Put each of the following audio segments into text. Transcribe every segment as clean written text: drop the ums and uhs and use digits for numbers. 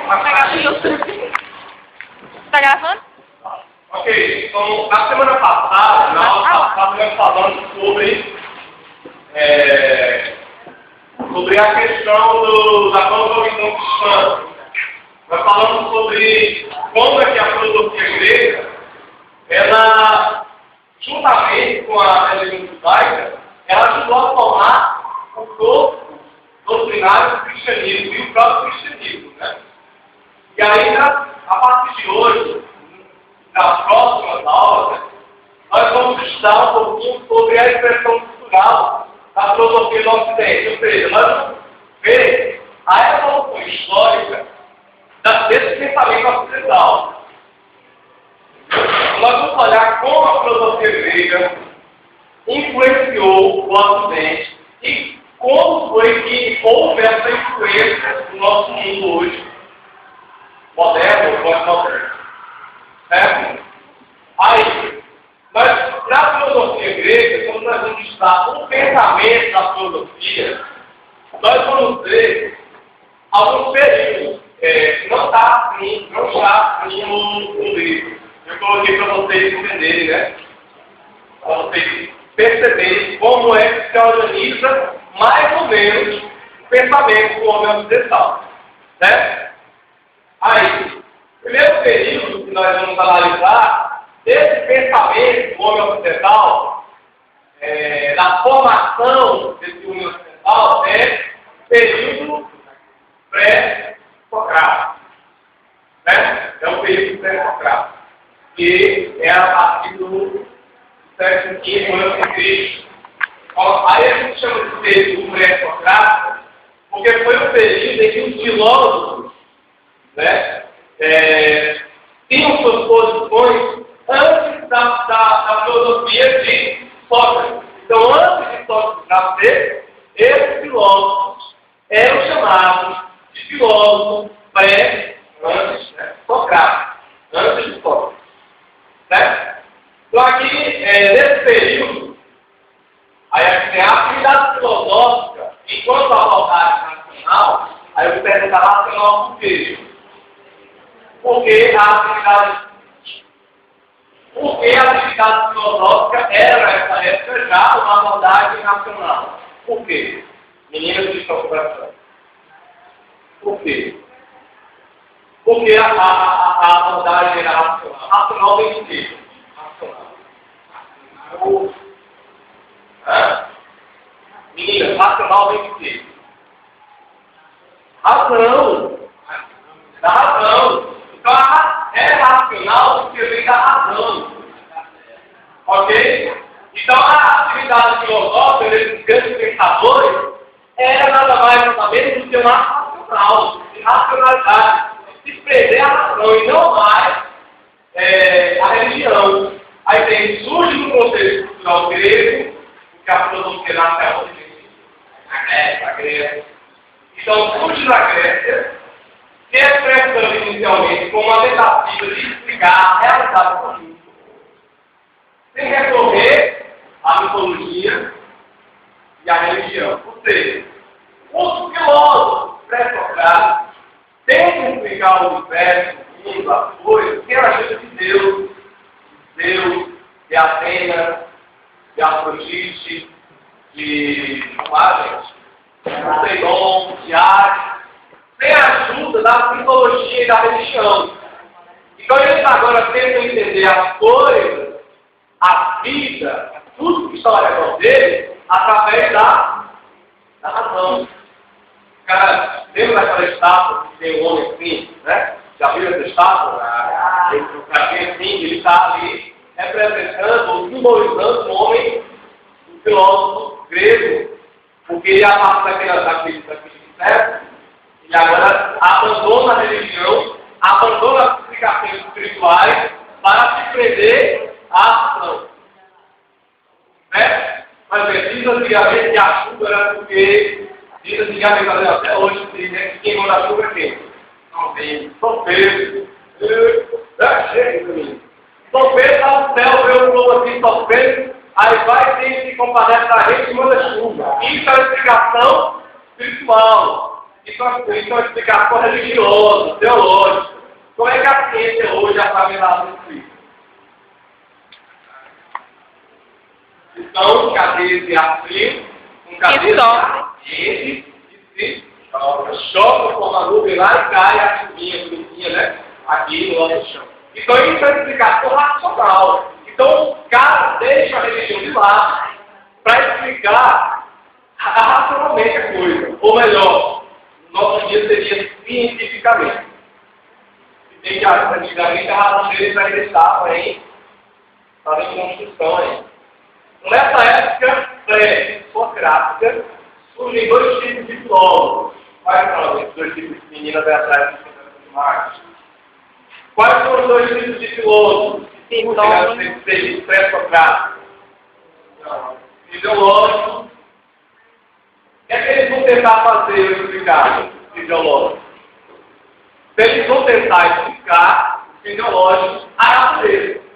Tá gravando no YouTube? Tá gravando? Ok, então, na semana passada, nós estávamos falando sobre a questão da cosmovisão cristã. Nós falamos sobre como é que a filosofia grega, ela, juntamente com a religião judaica, ela ajudou a formar o corpo doutrinário do cristianismo e o próprio cristianismo, né? E ainda, a partir de hoje, nas próximas aulas, nós vamos estudar um pouquinho sobre a expressão cultural da filosofia do Ocidente. Ou seja, nós vamos ver a evolução histórica desse pensamento ocidental. Nós vamos olhar como a filosofia grega influenciou o Ocidente e como foi que houve essa influência no nosso mundo hoje, moderno ou pós-moderno. Certo? Aí, mas na filosofia grega, quando nós vamos estudar o pensamento da filosofia, nós vamos ver alguns períodos. Não está assim no livro. Eu coloquei para vocês entenderem, né? Para vocês perceberem como é que se organiza mais ou menos o pensamento do homem ocidental. Certo? Aí, o primeiro período que nós vamos analisar desse pensamento do homem ocidental, da formação desse homem ocidental, é o período pré-socrático. Né? É o período pré-socrático, que é a partir do século V a.C. Aí a gente chama de período pré-socrático, porque foi o período em que os filósofos, né, tinham suas posições antes da filosofia de Sócrates. Então, antes de Sócrates nascer, esses filósofos eram chamados de filósofos pré-socráticos, antes de Sócrates. Certo? Então, aqui, nesse período, aí aqui tem a atividade filosófica, enquanto a abordagem racional, aí eu vou perguntar racional por quê? Porque a atividade filosófica era, nessa época, já uma abordagem racional. Por quê? Meninas que estão conversando. Por quê? Porque a abordagem era racional. Racional vem de quê? Racional. Meninas, racional vem de quê? Razão. Da razão. Então, é racional porque vem da razão. Ok? Então, a atividade filosófica desses grandes pensadores era nada mais nada menos do que uma racional, de racionalidade, de prender a razão e não mais a religião. Aí surge no contexto cultural grego, porque a filosofia nasce na Grécia. Então, surge na Grécia, se expressando inicialmente como uma tentativa de explicar a realidade política, sem recorrer à mitologia e à religião. Ou seja, os filósofos pré-socráticos tentam explicar o universo, o mundo, as coisas, pela ajuda de Deus, de Atenas, de Afrodite, de Poseidon, de Ares, sem a ajuda da mitologia e da religião. Então eles agora tentam entender as coisas, a vida, tudo que está ao redor deles, através da razão. Cara, lembra daquela estátua que tem um homem assim, né? Já viu essa estátua? Ele está ali representando ou simbolizando um homem, um filósofo grego, porque ele, a partir daquele certo, e agora abandona a religião, abandona as explicações espirituais para se prender à ação. Né? Mas diz antigamente que a chuva era porque, diz antigamente, até hoje, né, que quem manda a chuva é quem? Não tem. São Pedro. Chega, menino. São Pedro está no céu, vê o povo assim, São Pedro, aí vai e se compadece da gente e manda chuva. Isso é a explicação espiritual. Isso é explicação religiosa, teológica. Como é que a ciência hoje já sabe nada disso? Então, cadeias de ar frio, com cadeias de ar quente, que se choca com a nuvem lá e cai a chuvinha bonitinha, né? Aqui no nosso chão. Então, isso é explicação racional. Então, os caras deixam a religião de lado para explicar racionalmente a coisa. Ou melhor, no nosso dia seria cientificamente. E tem que, antigamente, a razão deles ainda estava em construção ainda. Nessa época pré-socrática, surgem dois tipos de filósofos. Quais são os dois tipos de meninas atrás de Marx? Quais são os dois tipos de filósofos? Chegaram a ser pré-socráticos. Ideológico. O que é que eles vão tentar fazer, eu explicar, ideológico? Eles vão tentar explicar, ideológico, a natureza.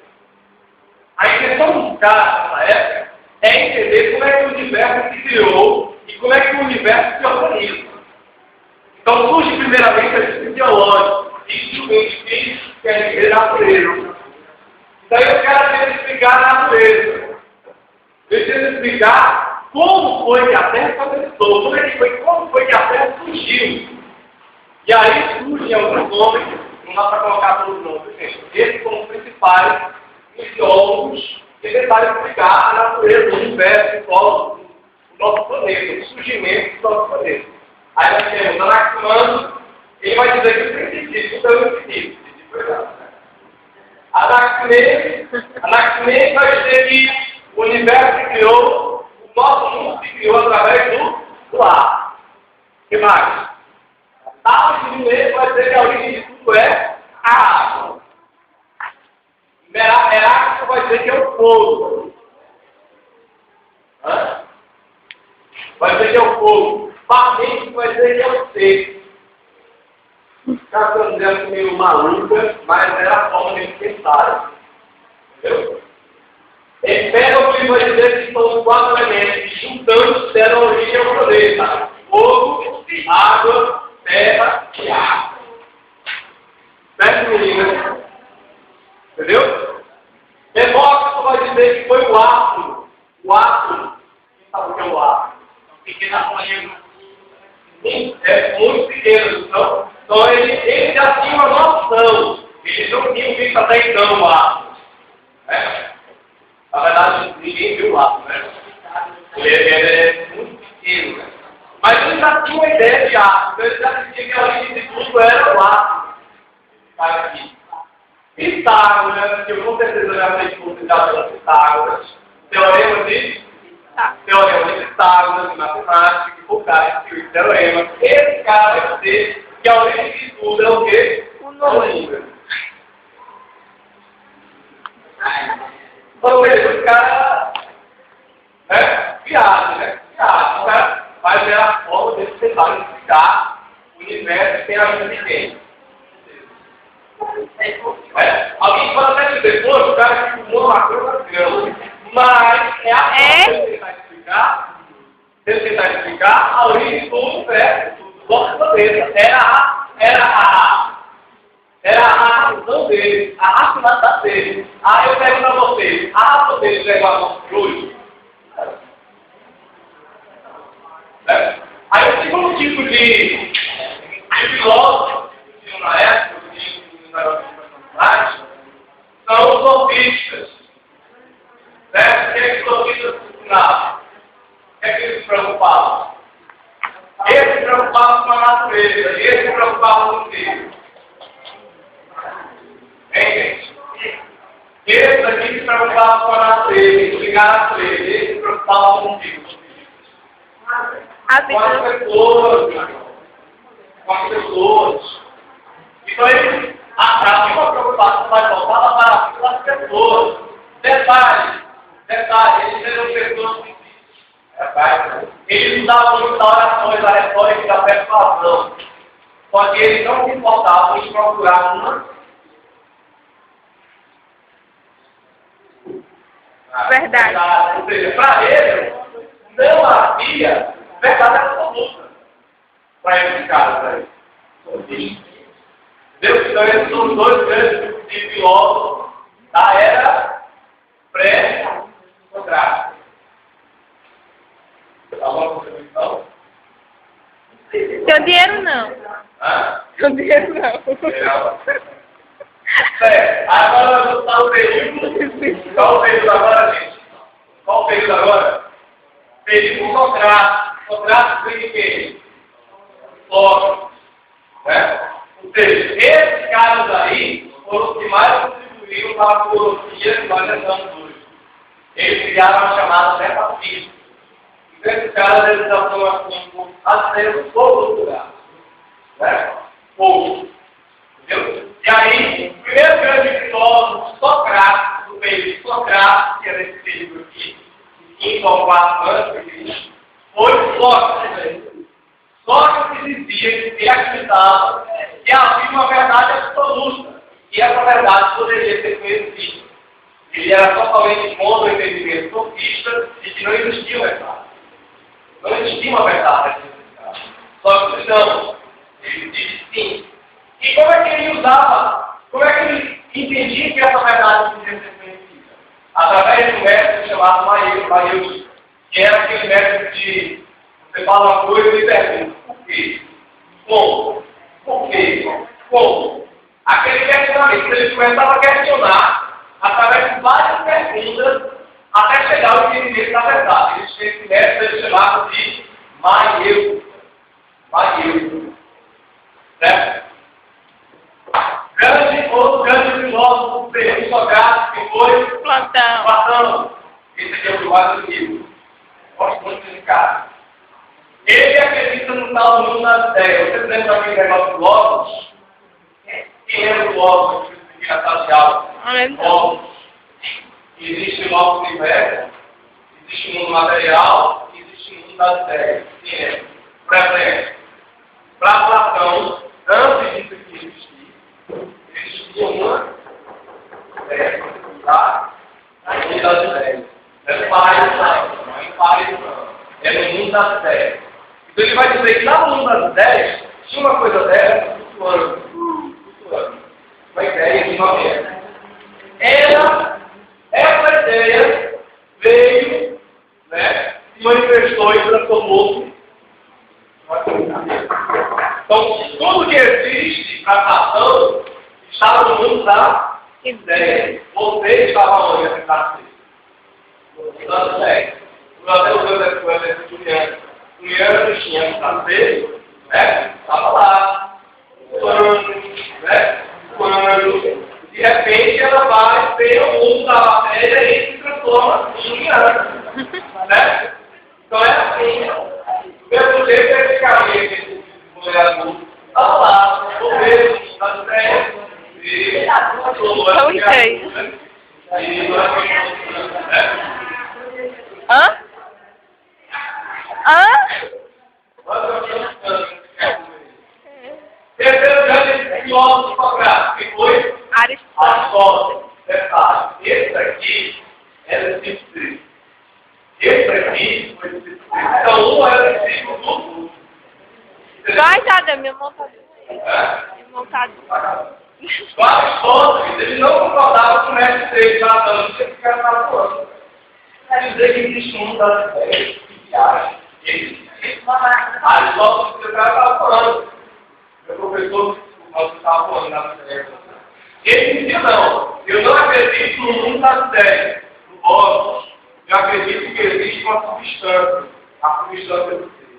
A intenção dos caras, nessa época, é entender como é que o universo se criou e como é que o universo se organiza. Então surge primeiramente a disciplina ideológica. Isso quer dizer natureza. Então eu quero explicar a natureza. Eu quero explicar como foi que a Terra começou, como foi que a Terra surgiu. E aí surgem alguns nomes, não dá para colocar todos os nomes, gente. Esses são os principais ideólogos que tentaram explicar a natureza do universo, do nosso planeta, o surgimento do nosso planeta. Aí nós temos Anaximandro, ele vai dizer que o princípio é o princípio. Anaximenes vai dizer que o universo se criou, o nosso mundo se criou através do ar. O que mais? Tales vai dizer que a origem de tudo é a água. Heráclito vai dizer que é o fogo. Vai dizer que é o fogo. Parmênides vai dizer que é o seco. Está dizendo meio maluca, mas era a forma de eles pensarem. Entendeu? Empédocles vai dizer que são os 4 elementos que juntando deram origem ao planeta: fogo, água, terra e ar. Certo, meninas? Entendeu? Demócrito vai dizer que foi o átomo. O átomo. Quem sabe o que é o átomo? Pequena molécula. É muito pequeno. Então ele já tinha uma noção. Eles não tinham visto até então o átomo. Na verdade, ninguém viu o átomo, né? Ele é muito pequeno, né? Mas ele já tinha uma ideia de átomo. Então ele já dizia que a origem de tudo era o átomo. Está aqui. Pitágoras, que eu com certeza já sei que você já viu Pitágoras. Teorema de Pitágoras, de matemática, que o cara escreveu o teorema. Esse cara vai dizer que a origem de tudo é o quê? O número. Ou seja, o cara viaja, né? O cara vai ver a forma de tentar explicar o universo sem a ajuda de quem? Alguém pode até dizer, pô, o cara que fumou uma coisa grande, mas é a forma de tentar explicar a origem do universo, do nosso planeta. Era a razão dele, a racionalidade dele. Aí eu pego para vocês, a razão dele é igual a nossa hoje. Aí o segundo tipo de filósofo que tinha na época, são os sofistas. O que é que os sofistas ensinavam? O que é que eles se preocupavam? Eles se preocupavam com a natureza, eles se preocupavam com o quê? Hein, gente? Eles aqui se preocupavam com a natureza, explicar a natureza, eles se preocupavam com o quê? Com as pessoas. Então eles a sua preocupação vai voltar para as pessoas. Detalhe, eles eram pessoas que eles usavam muito orações, a retórica da persuasão. Só que eles não se importavam em procurar uma. Verdade. Ou seja, para eles, não havia verdade absoluta. para esses caras aí. Entendeu? Então, esses são os dois grandes filósofos da era pré-socrática. Alguma contribuição? Seu dinheiro não. Hã? Seu dinheiro não. Certo. Agora nós vamos estar o período. Qual o período agora, gente? Qual o período agora? Período Socrático. Socrático vem de quem? Sócrates. Né? Ou seja, esses caras aí foram os que mais contribuíram para a filosofia que nós estamos hoje. Eles criaram a chamada metafísica. Então, esses caras eles já estão assim, aceitos todos os lugares. Né? Poucos. Entendeu? E aí, o primeiro grande filósofo socrático, do período socrático, que era esse período aqui, 5 ou 4 anos, foi Sócrates. Sócrates dizia que acreditava que havia uma verdade absoluta, e essa verdade poderia ser conhecida. Ele era totalmente contra o entendimento sofista e que não existia uma verdade. Não existia uma verdade. Sócrates não. Ele disse sim. E como é que ele usava, como é que ele entendia que essa verdade podia ser conhecida? Através de um método chamado Maíus, que era aquele método de você fala uma coisa e pergunta, por quê? Como? Por quê? Como? Aquele questionamento, ele começava a questionar através de várias perguntas até chegar ao entendimento da verdade. Esse método ele chamava de Maíus. Certo? Outro grande filósofo do período socrático que foi Platão. Esse aqui é o mais antigo. Gosto muito desse cara. Ele acredita no tal mundo das ideias. Você lembra daquele negócio do Logos? Quem é o Logos que fica na de aula? Logos. Existe o nosso universo, existe o mundo material, existe o mundo das ideias. Quem é? Por exemplo, para Platão, antes disso aqui existia uma ideia, tá? O mundo das ideias. É no paraíso não. É no mundo das ideias. Então ele vai dizer que lá no mundo das ideias, tinha uma coisa dessa flutuando. Uma ideia de uma merda. Essa ideia veio, né, se manifestou e transformou-se. Então, tudo que existe para Platão estava no mundo da ideia. Você estava onde essa casa? No mundo das ideias. Até o exemplo de Juliana tinha que fazer, né? Estava lá, quando, de repente ela vai ter o mundo da matéria e se transforma em Juliana, né? Então é assim, do mesmo jeito é esse caminho que mulher adulta, estava lá, o mesmo, das ideias, e Não sei. Hã? Terceiro grande filósofo socrático, que foi Aristóteles. Esse aqui era discípulo. Esse aqui foi discípulo. Então, um era discípulo do outro. Vai, Tadeu, minha montadora. O Aristóteles, ele não concordava com o mestre dele, Platão, não sei o que era falando. Quer dizer que existe um mundo das ideias, que viagem, Aristóteles, que o cara estava falando. Meu professor, nós estávamos falando na época. Ele dizia, não, eu não acredito no mundo das ideias, no Logos. Eu acredito que existe uma substância, a substância do ser.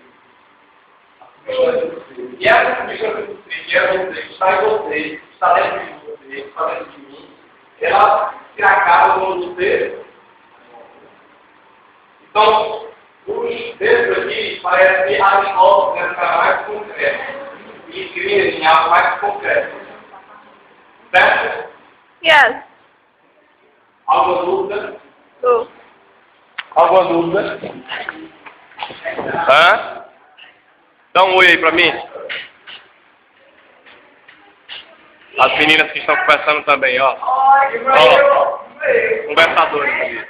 E essa substância do ser, que é você, que está em você, está dentro de você, está dentro de mim, ela se acaba com você. Então, os textos aqui parece que Aristóteles é ficar mais concreto. E cria em algo mais concreto. Certo? Yes. Alguma dúvida? Go. Alguma dúvida? Hã? Dá um oi aí pra mim. As meninas que estão conversando também, ó. Ó, conversadores ali.